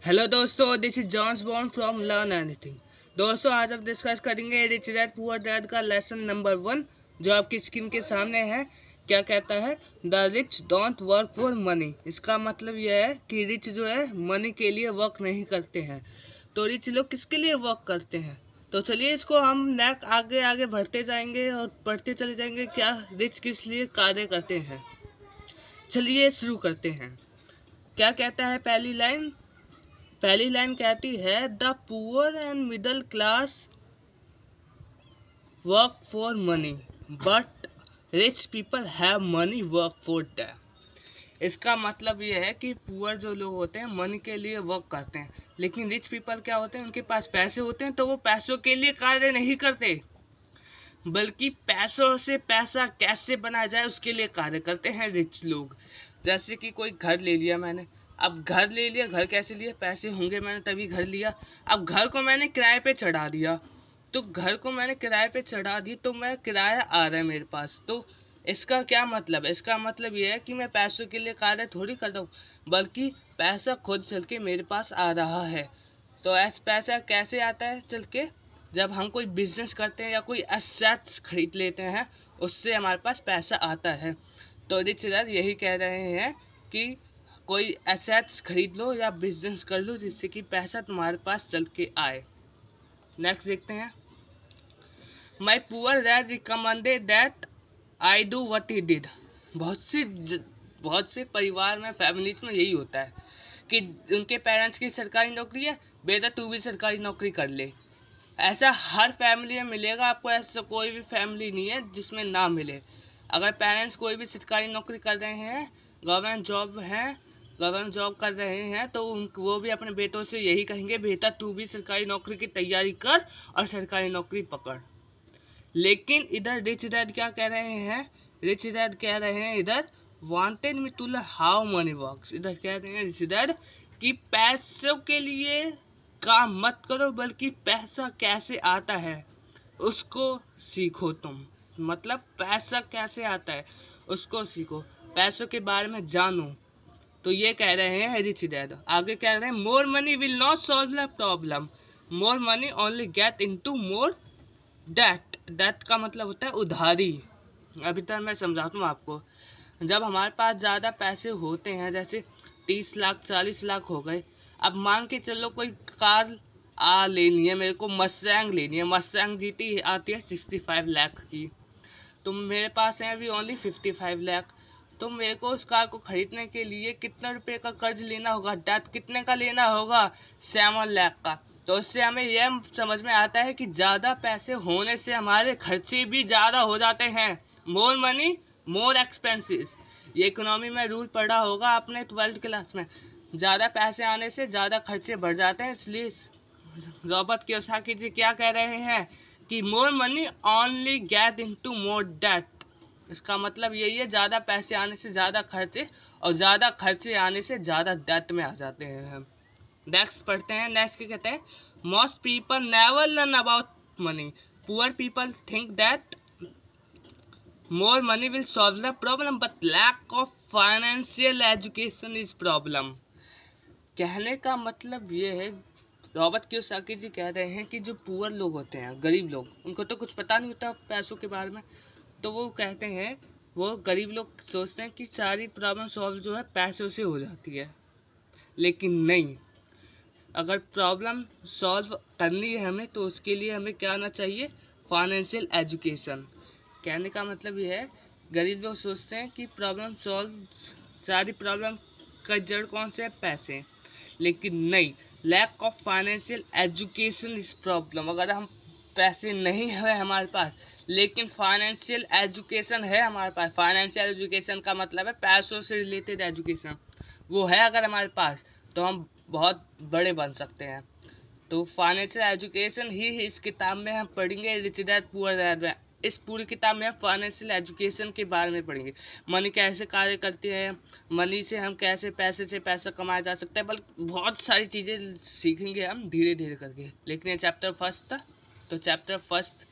Hello दोस्तों, this is Johns Bond from Learn Anything. दोस्तों, आज हम डिस्कस करेंगे रिच डैड पुअर डैड का लेसन नंबर 1 जो आपकी स्क्रीन के सामने है। क्या कहता है? The rich don't work for money. इसका मतलब यह है कि रिच जो है मनी के लिए वर्क नहीं करते हैं। तो रिच लोग किसके लिए वर्क करते हैं? तो चलिए इसको हम नेक आगे आगे बढ़ते जाएंगे और पढ़ते चले जाएंगे क्या रिच किस लिए कार्य करते हैं। चलिए शुरू करते हैं। क्या कहता है पहली लाइन कहती है the poor and middle class work for money but rich people have money work for them. इसका मतलब ये है कि पुअर जो लोग होते हैं मनी के लिए वर्क करते हैं, लेकिन रिच पीपल क्या होते हैं, उनके पास पैसे होते हैं तो वो पैसों के लिए कार्य नहीं करते, बल्कि पैसों से पैसा कैसे बनाया जाए उसके लिए कार्य करते हैं रिच लोग। जैसे कि कोई घर ले लिया मैंने, अब घर ले लिया, घर कैसे लिया? पैसे होंगे मैंने तभी घर लिया। अब घर को मैंने किराए पे चढ़ा दिया, तो घर को मैंने किराए पे चढ़ा दी तो मैं किराया आ रहा है मेरे पास। तो इसका क्या मतलब है? इसका मतलब ये है कि मैं पैसों के लिए कार्य थोड़ी कर रहा हूँ, बल्कि पैसा खुद चल के मेरे पास आ रहा है। तो ऐसा पैसा कैसे आता है चल के? जब हम कोई बिजनेस करते हैं या कोई एसेट्स खरीद लेते हैं, उससे हमारे पास पैसा आता है। तो रिच डैड यही कह रहे हैं कि कोई एसेट्स खरीद लो या बिजनेस कर लो जिससे कि पैसा तुम्हारे पास चल के आए। नेक्स्ट देखते हैं। माई poor dad recommended that I do what he did. बहुत से परिवार में, फैमिलीज में यही होता है कि उनके पेरेंट्स की सरकारी नौकरी है, बेटा तू भी सरकारी नौकरी कर ले। ऐसा हर फैमिली में मिलेगा आपको, ऐसा कोई भी फैमिली नहीं है जिसमें ना मिले। अगर पेरेंट्स कोई भी सरकारी नौकरी कर रहे हैं, गवर्नमेंट जॉब कर रहे हैं, तो वो भी अपने बेटों से यही कहेंगे बेटा तू भी सरकारी नौकरी की तैयारी कर और सरकारी नौकरी पकड़। लेकिन इधर रिच डैड क्या कह रहे हैं? रिच डैड कह रहे हैं इधर wanted me to learn how money works. इधर कह रहे हैं रिच डैड कि पैसों के लिए काम मत करो, बल्कि पैसा कैसे आता है उसको सीखो तुम। मतलब पैसा कैसे आता है उसको सीखो, पैसों के बारे में जानो। तो ये कह रहे हैं रिच डैड। आगे कह रहे हैं more money will not solve the problem, more money only get into more debt का मतलब होता है उधारी। अभी तक मैं समझाता हूँ आपको। जब हमारे पास ज़्यादा पैसे होते हैं, जैसे 30 लाख 40 लाख हो गए, अब मान के चलो कोई कार लेनी है, मेरे को मस्टैंग लेनी है। मस्टैंग जीटी आती है 65 लाख की, तो मेरे पास है अभी ओनली 55 लाख। तो मेरे को उस कार को खरीदने के लिए कितना रुपए का कर्ज लेना होगा? डेट कितने का लेना होगा? 7 लाख का। तो उससे हमें यह समझ में आता है कि ज़्यादा पैसे होने से हमारे खर्चे भी ज़्यादा हो जाते हैं। मोर मनी मोर एक्सपेंसेस, ये इकोनॉमी में रूल पढ़ा होगा आपने 12th क्लास में। ज़्यादा पैसे आने से ज़्यादा खर्चे बढ़ जाते हैं, इसलिए रॉबर्ट कियोसाकी जी क्या कह रहे हैं कि more money only get into more debt. इसका मतलब यही है, ज़्यादा पैसे आने से ज़्यादा खर्चे, और ज़्यादा खर्चे आने से ज़्यादा डेट में आ जाते हैं हम। नेक्स्ट पढ़ते हैं। नेक्स्ट क्या कहते हैं? Most people never learn about money, poor people think that more money will solve the problem but lack of financial education is problem. कहने का मतलब ये है, रॉबर्ट कियोसाकी जी कह रहे हैं कि जो पुअर लोग होते हैं, गरीब लोग, उनको तो कुछ पता नहीं होता पैसों के बारे में। तो वो कहते हैं, वो गरीब लोग सोचते हैं कि सारी प्रॉब्लम सॉल्व जो है पैसों से हो जाती है, लेकिन नहीं। अगर प्रॉब्लम सॉल्व करनी है हमें, तो उसके लिए हमें क्या आना चाहिए? Financial education. कहने का मतलब ये है, गरीब लोग सोचते हैं कि सारी प्रॉब्लम का जड़ कौन से है? पैसे। लेकिन नहीं, लैक ऑफ फाइनेंशियल एजुकेशन इस प्रॉब्लम। अगर हम पैसे नहीं है हमारे पास, लेकिन फाइनेंशियल एजुकेशन है हमारे पास, फाइनेंशियल एजुकेशन का मतलब है पैसों से रिलेटेड एजुकेशन, वो है अगर हमारे पास, तो हम बहुत बड़े बन सकते हैं। तो फाइनेंशियल एजुकेशन ही इस किताब में हम पढ़ेंगे, रिच डैड पुअर डैड में। इस पूरी किताब में हम फाइनेंशियल एजुकेशन के बारे में पढ़ेंगे। मनी कैसे कार्य करती है, मनी से हम कैसे पैसे से पैसा कमाया जा सकता है, बल्कि बहुत सारी चीज़ें सीखेंगे हम धीरे धीरे करके। लेकिन ये चैप्टर फर्स्ट था, तो चैप्टर फर्स्ट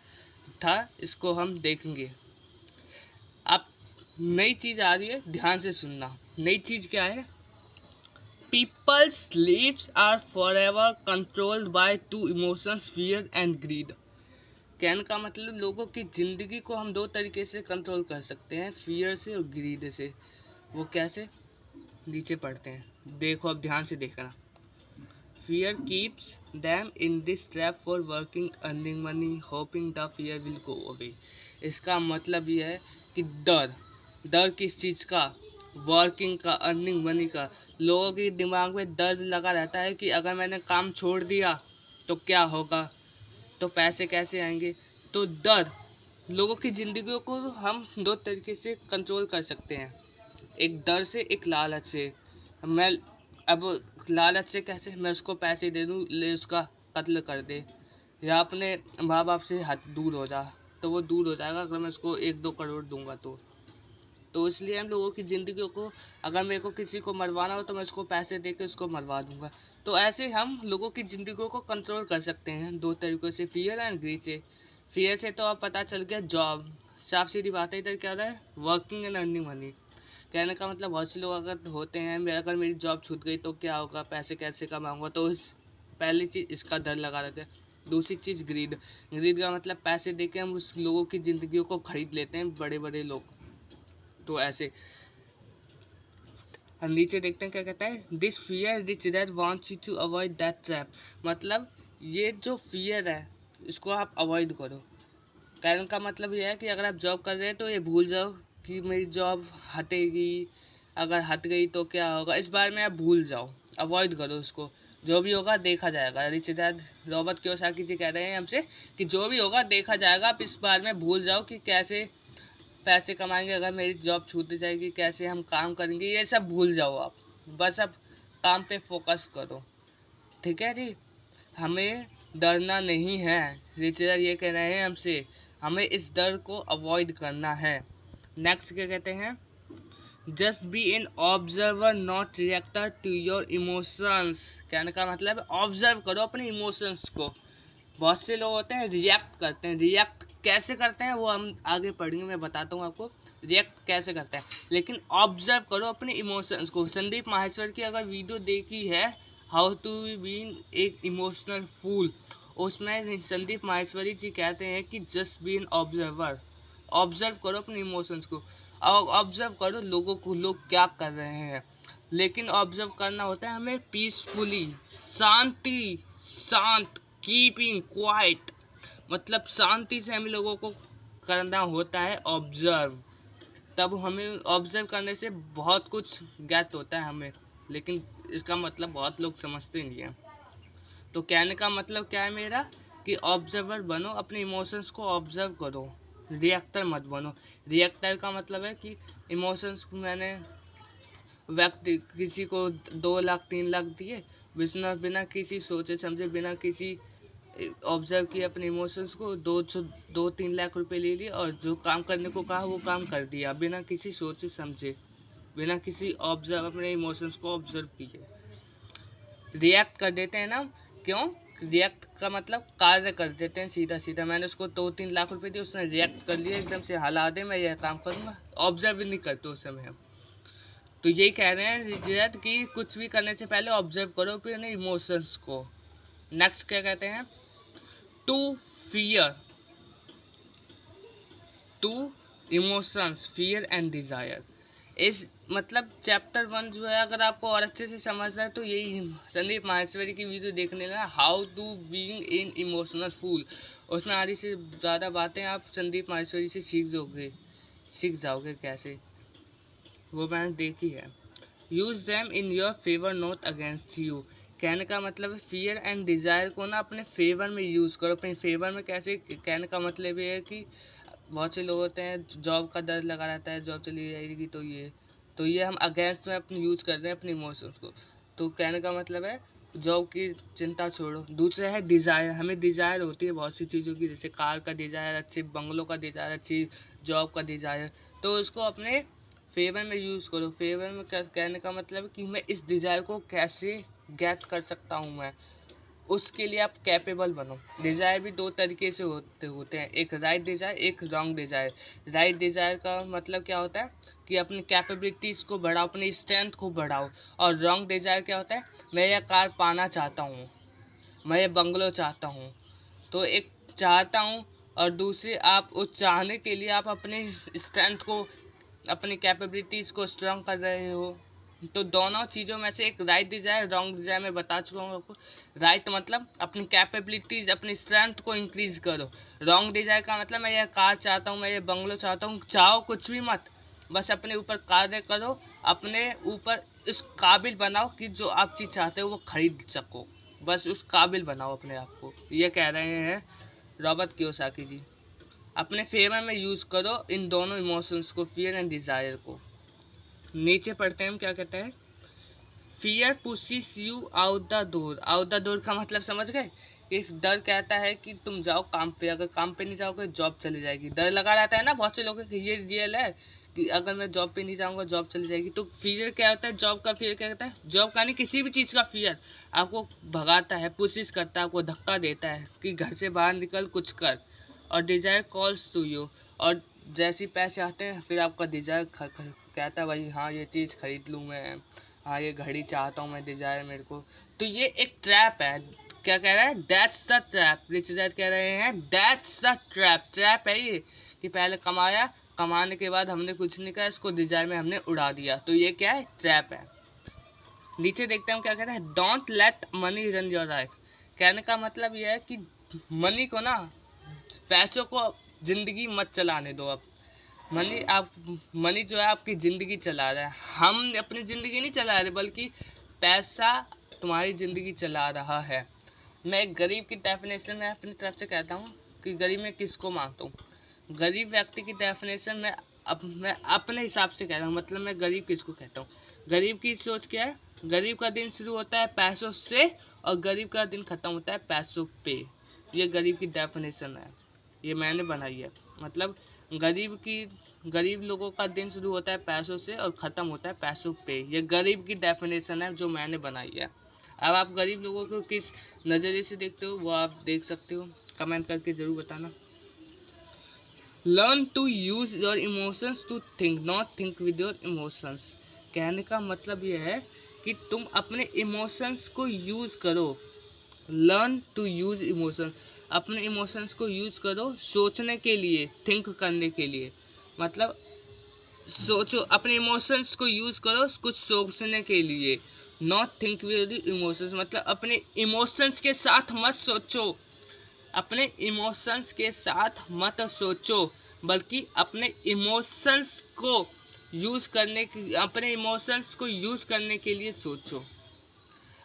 था, इसको हम देखेंगे। अब नई चीज़ आ रही है, ध्यान से सुनना। नई चीज़ क्या है? people's lives are forever controlled by two emotions, fear and greed. कहने का मतलब लोगों की ज़िंदगी को हम दो तरीके से कंट्रोल कर सकते हैं, फियर से और ग्रीड से। वो कैसे, नीचे पढ़ते हैं, देखो अब ध्यान से देखना। Fear keeps them in this trap for working, earning money, hoping the fear will go away. इसका मतलब ये है कि डर किस चीज़ का, वर्किंग का, अर्निंग मनी का। लोगों के दिमाग में डर लगा रहता है कि अगर मैंने काम छोड़ दिया तो क्या होगा, तो पैसे कैसे आएंगे। तो डर, लोगों की ज़िंदगी को हम दो तरीके से कंट्रोल कर सकते हैं, एक डर से, एक लालच से। मैं अब लालच से कैसे, मैं उसको पैसे दे दूँ, ले उसका कत्ल कर दे, या अपने माँ बाप से हट दूर हो जा, तो वो दूर हो जाएगा अगर मैं उसको 1-2 करोड़ दूंगा तो इसलिए हम लोगों की ज़िंदगी को, अगर मेरे को किसी को मरवाना हो तो मैं उसको पैसे दे के उसको मरवा दूंगा। तो ऐसे हम लोगों की ज़िंदगी को कंट्रोल कर सकते हैं दो तरीक़ों से, फियर एंड ग्रीड से। फियर से तो अब पता चल गया जॉब, साफ सीधी बात है, इधर क्या हो रहा है, वर्किंग एंड अर्निंग मनी। कहने का मतलब बहुत से लोग अगर होते हैं, अगर मेरी जॉब छूट गई तो क्या होगा, पैसे कैसे कमाऊंगा, तो इस पहली चीज़ इसका डर लगा रहता है। दूसरी चीज़ ग्रीड का मतलब पैसे देके हम उस लोगों की ज़िंदगी को खरीद लेते हैं, बड़े बड़े लोग। तो ऐसे हम नीचे देखते हैं क्या कहता है, this fear rich dad wants you to avoid that trap. मतलब ये जो फियर है इसको आप अवॉइड करो। कहने का मतलब ये है कि अगर आप जॉब कर रहे हैं तो ये भूल जाओ कि मेरी जॉब हटेगी, अगर हट गई तो क्या होगा, इस बारे में आप भूल जाओ, अवॉइड करो उसको। जो भी होगा देखा जाएगा। रिच डैड रॉबर्ट कियोसाकी जी कह रहे हैं हमसे कि जो भी होगा देखा जाएगा, आप इस बारे में भूल जाओ कि कैसे पैसे कमाएंगे, अगर मेरी जॉब छूट जाएगी कैसे हम काम करेंगे, ये सब भूल जाओ आप, बस अब काम पे फोकस करो, ठीक है जी। हमें डरना नहीं है, रिच डैड ये कह रहे हैं हमसे, हमें इस डर को अवॉइड करना है। नेक्स्ट क्या कहते हैं, just be an observer not reactor to your emotions. कहने का मतलब ऑब्जर्व करो अपने इमोशंस को। बहुत से लोग होते हैं रिएक्ट करते हैं, रिएक्ट कैसे करते हैं वो हम आगे पढ़ेंगे, मैं बताता हूँ आपको रिएक्ट कैसे करते हैं, लेकिन ऑब्जर्व करो अपने इमोशंस को। संदीप माहेश्वर की अगर वीडियो देखी है, हाउ टू बी एक इमोशनल फूल, उसमें संदीप माहेश्वरी जी कहते हैं कि just be an observer, observe करो अपने इमोशंस को, और ऑब्जर्व करो लोगों को, लोग क्या कर रहे हैं। लेकिन ऑब्जर्व करना होता है हमें पीसफुली, शांत, कीपिंग क्वाइट, मतलब शांति से हमें लोगों को करना होता है ऑब्जर्व। तब हमें ऑब्जर्व करने से बहुत कुछ ज्ञात होता है हमें, लेकिन इसका मतलब बहुत लोग समझते नहीं हैं। तो कहने का मतलब क्या है मेरा, कि ऑब्जर्वर बनो, अपने इमोशंस को ऑब्जर्व करो, रिएक्टर मत बनो। रिएक्टर का मतलब है कि इमोशंस को मैंने व्यक्ति किसी को 2 लाख 3 लाख दिए, बिना किसी सोचे समझे, बिना किसी ऑब्जर्व किए अपने इमोशंस को 2-3 लाख रुपए ले लिए, और जो काम करने को कहा वो काम कर दिया बिना किसी सोचे समझे, बिना किसी ऑब्जर्व, अपने इमोशंस को ऑब्जर्व किए। रिएक्ट कर देते हैं ना, क्यों, रिएक्ट का मतलब कार्य कर देते हैं सीधा। मैंने उसको 2-3 लाख रुपए दिए, उसने रिएक्ट कर लिया एकदम से, हला दे मैं यह काम करूँगा, ऑब्जर्व नहीं करते उस समय हम। तो यही कह रहे हैं रिजर्ट कि कुछ भी करने से पहले ऑब्जर्व करो अपने इमोशंस को। नेक्स्ट क्या कहते हैं, two emotions, fear and desire. इस मतलब चैप्टर 1 जो है, अगर आपको और अच्छे से समझना है तो यही संदीप माहेश्वरी की वीडियो देखने लेना, how to being in emotional fool. उसमें आधी से ज़्यादा बातें आप संदीप माहेश्वरी से सीख जाओगे कैसे, वो मैंने देखी है। Use them in your favour not against you. कहने का मतलब है फियर एंड डिज़ायर को ना अपने फेवर में यूज़ करो। अपने फेवर में कैसे, कहने का मतलब ये है कि बहुत से लोग होते हैं जॉब का डर लगा रहता है, जॉब चली जाएगी तो ये हम अगेंस्ट में अपने यूज़ कर रहे हैं अपने इमोशंस को। तो कहने का मतलब है जॉब की चिंता छोड़ो। दूसरा है डिज़ायर, हमें डिज़ायर होती है बहुत सी चीज़ों की, जैसे कार का डिज़ायर, अच्छे बंगलों का डिज़ायर, अच्छी जॉब का डिज़ायर, तो उसको अपने फेवर में यूज़ करो। कहने का मतलब है कि मैं इस डिज़ायर को कैसे गेट कर सकता हूँ मैं, उसके लिए आप कैपेबल बनो। डिज़ायर भी दो तरीके से होते हैं, एक राइट डिज़ायर, एक रॉन्ग डिज़ायर। राइट डिज़ायर का मतलब क्या होता है कि अपनी कैपेबिलिटीज़ को बढ़ाओ, अपनी स्ट्रेंथ को बढ़ाओ। और रॉन्ग डिज़ायर क्या होता है, मैं यह कार पाना चाहता हूँ, मैं ये बंगलो चाहता हूँ। तो एक चाहता हूँ और दूसरी आप उस चाहने के लिए आप अपनी स्ट्रेंथ को, अपनी कैपेबिलिटीज़ को स्ट्रॉन्ग कर रहे हो। तो दोनों चीज़ों में से एक राइट डिज़ायर, रॉन्ग डिज़ायर मैं बता चुका हूँ आपको। राइट मतलब अपनी कैपेबिलिटीज़, अपनी स्ट्रेंथ को इंक्रीज़ करो। रॉन्ग डिज़ायर का मतलब मैं यह कार चाहता हूँ, मैं ये बंगलो चाहता हूँ। चाहो कुछ भी मत, बस अपने ऊपर कार्य करो, अपने ऊपर इस काबिल बनाओ कि जो आप चीज़ चाहते हो वो खरीद सको। बस उस काबिल बनाओ अपने आप को। ये कह रहे हैं रॉबर्ट कियोसाकी जी। अपने फेवर में यूज़ करो इन दोनों इमोशंस को, फियर एंड डिज़ायर को। नीचे पढ़ते हैं हम क्या कहते हैं। Fear pushes you out the door. Out the door का मतलब समझ गए। इफ डर कहता है कि तुम जाओ काम पे, अगर काम पे नहीं जाओगे जॉब चली जाएगी। डर लगा रहता है ना बहुत से लोगों को, ये रियल है कि अगर मैं जॉब पे नहीं जाऊंगा जॉब चली जाएगी। तो फियर क्या होता है, जॉब का फियर क्या कहता है, जॉब का नहीं किसी भी चीज़ का फियर आपको भगाता है, पुशिस करता है, आपको धक्का देता है कि घर से बाहर निकल कुछ कर। और डिज़ायर कॉल्स टू यू, और जैसे ही पैसे आते हैं फिर आपका डिज़ायर कहता है भाई हाँ ये चीज़ खरीद लूँ मैं, हाँ ये घड़ी चाहता हूँ मैं, डिज़ायर मेरे को। तो ये एक ट्रैप है। क्या कह रहा है, that's the trap. Rich dad कह रहे हैं दैट्स द ट्रैप। ट्रैप है ये कि पहले कमाया, कमाने के बाद हमने कुछ नहीं कहा, इसको डिज़ायर में हमने उड़ा दिया। तो ये क्या है, ट्रैप है। नीचे देखते हैं क्या कह रहे हैं, don't let money run your life. कहने का मतलब ये है कि मनी को ना, पैसों को ज़िंदगी मत चलाने दो। अब मनी जो है आपकी ज़िंदगी चला रहा है। हम अपनी ज़िंदगी नहीं चला रहे, बल्कि पैसा तुम्हारी ज़िंदगी चला रहा है। मैं एक गरीब की डेफिनेशन में अपनी तरफ से कहता हूँ कि गरीब मैं किसको मानता हूँ। गरीब व्यक्ति की डेफिनेशन में मैं अपने हिसाब से कहता हूँ, मतलब मैं गरीब किसको कहता हूँ। गरीब की सोच क्या है, गरीब का दिन शुरू होता है पैसों से और गरीब का दिन ख़त्म होता है पैसों पे। ये गरीब की डेफिनेशन है, ये मैंने बनाई है। मतलब गरीब लोगों का दिन शुरू होता है पैसों से और ख़त्म होता है पैसों पे। ये गरीब की डेफिनेशन है जो मैंने बनाई है। अब आप गरीब लोगों को किस नज़रिए से देखते हो वो आप देख सकते हो, कमेंट करके ज़रूर बताना। Learn to use your emotions to think, not think with your emotions. कहने का मतलब ये है कि तुम अपने इमोशंस को यूज़ करो। लर्न टू यूज़ इमोशन, अपने इमोशंस को यूज़ करो सोचने के लिए, थिंक करने के लिए। मतलब सोचो, अपने इमोशंस को यूज़ करो कुछ सोचने के लिए। नॉट थिंक विद इमोशंस मतलब अपने इमोशंस के साथ मत सोचो, अपने इमोशंस के साथ मत सोचो, बल्कि अपने इमोशंस को यूज़ करने की, अपने इमोशंस को यूज़ करने के लिए सोचो।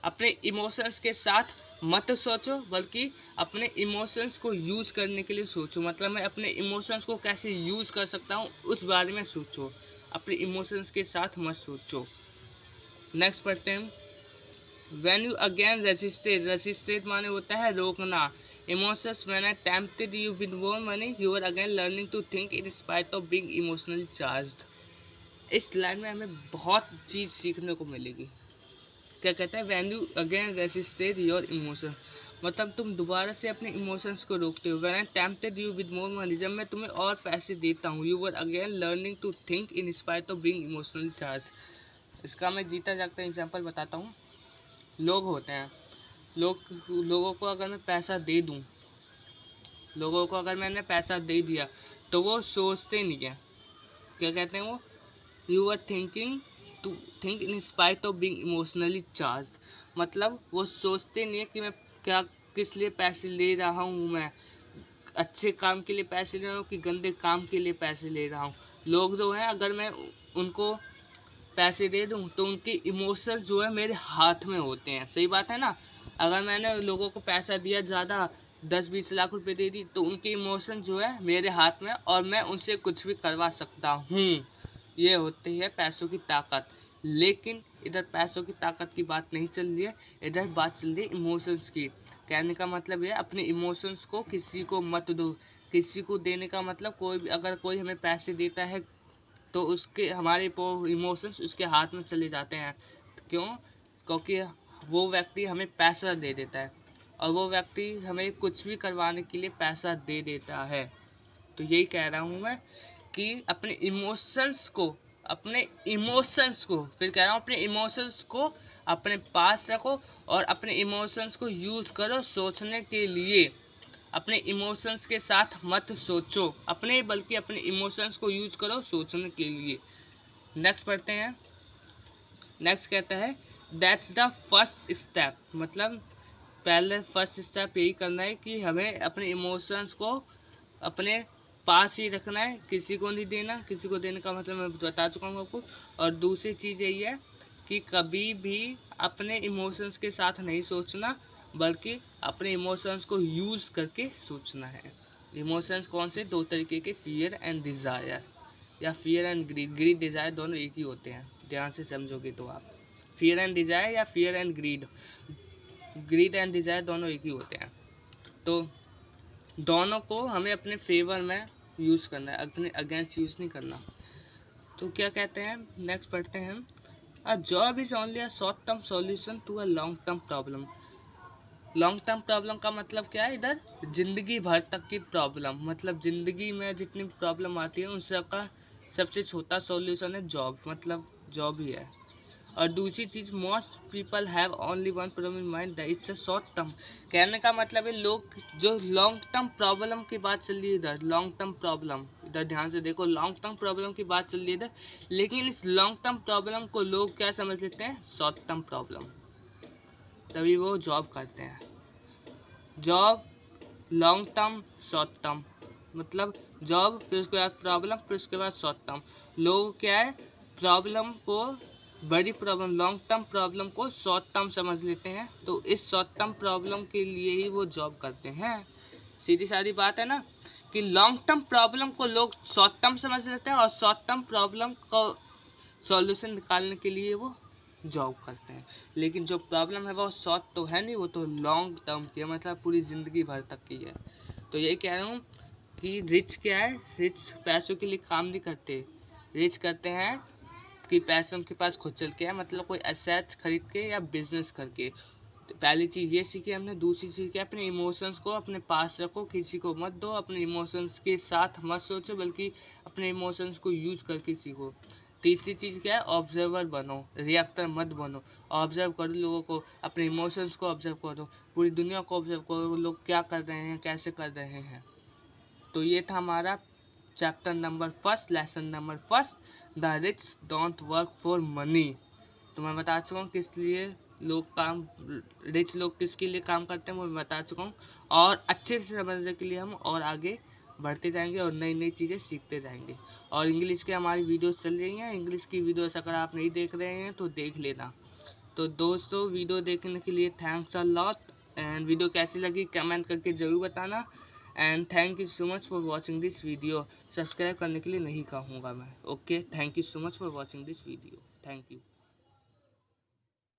अपने इमोशंस के साथ मत सोचो, बल्कि अपने इमोशंस को यूज़ करने के लिए सोचो। मतलब मैं अपने इमोशंस को कैसे यूज़ कर सकता हूँ उस बारे में सोचो, अपने इमोशंस के साथ मत सोचो। नेक्स्ट पढ़ते हैं। When you again resisted माने होता है रोकना। Emotions when I tempted you with more money, you were again learning to think in spite of being emotionally charged। इस लाइन में हमें बहुत चीज़ सीखने को मिलेगी। क्या कहता है, When you again resisted your emotion, मतलब तुम दोबारा से अपने इमोशंस को रोकते हो। When I tempted you with more money, जब मैं तुम्हें और पैसे देता हूँ, you were again learning to think in spite of being emotionally charged। इसका मैं जीता जागता एग्जाम्पल बताता हूँ। लोग होते हैं, लोगों को अगर मैं पैसा दे दूं, लोगों को अगर मैंने पैसा दे दिया तो वो सोचते नहीं है। क्या कहते हैं वो, you are thinking to think in spite of being emotionally charged. मतलब वो सोचते नहीं है कि मैं क्या, किस लिए पैसे ले रहा हूँ, मैं अच्छे काम के लिए पैसे ले रहा हूँ कि गंदे काम के लिए पैसे ले रहा हूँ। लोग जो हैं, अगर मैं उनको पैसे दे दूं तो उनके इमोशंस जो है मेरे हाथ में होते हैं। सही बात है ना। अगर मैंने लोगों को पैसा दिया ज़्यादा, 10-20 लाख रुपए दे दी, तो उनके इमोशन जो है मेरे हाथ में और मैं उनसे कुछ भी करवा सकता हूँ। ये होती है पैसों की ताकत। लेकिन इधर पैसों की ताकत की बात नहीं चल रही है, इधर बात चल रही है इमोशंस की। कहने का मतलब है अपने इमोशंस को किसी को मत दो। किसी को देने का मतलब, कोई भी अगर कोई हमें पैसे देता है तो उसके हमारे इमोशंस उसके हाथ में चले जाते हैं। क्यों? क्योंकि वो व्यक्ति हमें पैसा दे देता है और वो व्यक्ति हमें कुछ भी करवाने के लिए पैसा दे देता है। तो यही कह रहा हूँ मैं कि अपने इमोशंस को फिर कह रहा हूँ अपने इमोशंस को अपने पास रखो और अपने इमोशंस को यूज़ करो सोचने के लिए। अपने इमोशंस के साथ मत सोचो बल्कि अपने इमोशंस को यूज़ करो सोचने के लिए। नेक्स्ट पढ़ते हैं। नेक्स्ट कहता है दैट्स द फर्स्ट स्टेप, मतलब पहले फर्स्ट स्टेप यही करना है कि हमें अपने इमोशंस को अपने पास ही रखना है, किसी को नहीं देना। किसी को देने का मतलब मैं बता चुका हूँ आपको। और दूसरी चीज़ यही है कि कभी भी अपने इमोशंस के साथ नहीं सोचना, बल्कि अपने इमोशंस को यूज़ करके सोचना है। इमोशंस कौन से? दो तरीके के, फियर एंड डिज़ायर या fear and greed. Greed desire दोनों एक ही होते हैं, ध्यान से समझोगे तो आप। फियर एंड डिज़ायर या fear and greed, grid and desire दोनों एक ही होते हैं। तो दोनों को हमें अपने फेवर में यूज़ करना है, अपने अगेंस्ट यूज़ नहीं करना। तो क्या कहते हैं, नेक्स्ट पढ़ते हैं हम। A job is only a short term solution to a long term problem. Long term problem का मतलब क्या है? इधर ज़िंदगी भर तक की प्रॉब्लम, मतलब ज़िंदगी में जितनी प्रॉब्लम आती है उन सब का सबसे छोटा सॉल्यूशन है जॉब, मतलब जॉब ही है। और दूसरी चीज़, most people have only one problem in mind that it's a short term. कहने का मतलब है लोग जो लॉन्ग टर्म प्रॉब्लम की बात चल रही है इधर, लॉन्ग टर्म प्रॉब्लम, इधर ध्यान से देखो, लॉन्ग टर्म प्रॉब्लम की बात चल रही है इधर, लेकिन इस लॉन्ग टर्म प्रॉब्लम को लोग क्या समझ लेते हैं? Short term problem. तभी वो जॉब करते हैं। Job, long term, short term, मतलब जॉब फिर उसके बाद प्रॉब्लम फिर उसके बाद शॉर्ट टर्म। लोग क्या है, प्रॉब्लम को, बड़ी प्रॉब्लम, लॉन्ग टर्म प्रॉब्लम को शॉर्ट टर्म समझ लेते हैं। तो इस शॉर्ट टर्म प्रॉब्लम के लिए ही वो जॉब करते हैं। सीधी सादी बात है ना, कि लॉन्ग टर्म प्रॉब्लम को लोग शॉर्ट टर्म समझ लेते हैं और शॉर्ट टर्म प्रॉब्लम को सॉल्यूशन निकालने के लिए वो जॉब करते हैं। लेकिन जो प्रॉब्लम है वो शॉर्ट तो है नहीं, वो तो लॉन्ग टर्म की है, मतलब पूरी ज़िंदगी भर तक की है। तो यही कह रहा हूँ कि रिच क्या है, रिच पैसों के लिए काम नहीं करते, रिच करते हैं कि पैसे उनके पास खुद चल के है, मतलब कोई एसेट्स खरीद के या बिजनेस करके। तो पहली चीज़ ये सीखी हमने। दूसरी चीज़ क्या, अपने इमोशंस को अपने पास रखो, किसी को मत दो, अपने इमोशंस के साथ मत सोचो, बल्कि अपने इमोशंस को यूज़ करके सीखो। तीसरी चीज़ क्या है, ऑब्जर्वर बनो, रिएक्टर मत बनो। ऑब्जर्व करो लोगों को, अपने इमोशंस को ऑब्जर्व करो, पूरी दुनिया को ऑब्जर्व करो, लोग क्या कर रहे हैं, कैसे कर रहे हैं। तो ये था हमारा chapter number first, lesson number first, the rich don't work for money. तो मैं बता चुका हूँ किस लिए लोग काम, रिच लोग किसके लिए काम करते हैं वो मैं बता चुका हूँ। और अच्छे से समझने के लिए हम और आगे बढ़ते जाएंगे और नई नई चीज़ें सीखते जाएंगे। और इंग्लिश की हमारी वीडियोस चल रही हैं, इंग्लिश की वीडियोस अगर आप नहीं देख रहे हैं तो देख लेना। तो दोस्तों, वीडियो देखने के लिए thanks a lot, and video कैसी लगी कमेंट करके ज़रूर बताना। And thank you so much for watching this video. Subscribe करने के लिए नहीं कहूँगा मैं। Okay, thank you so much for watching this video. Thank you.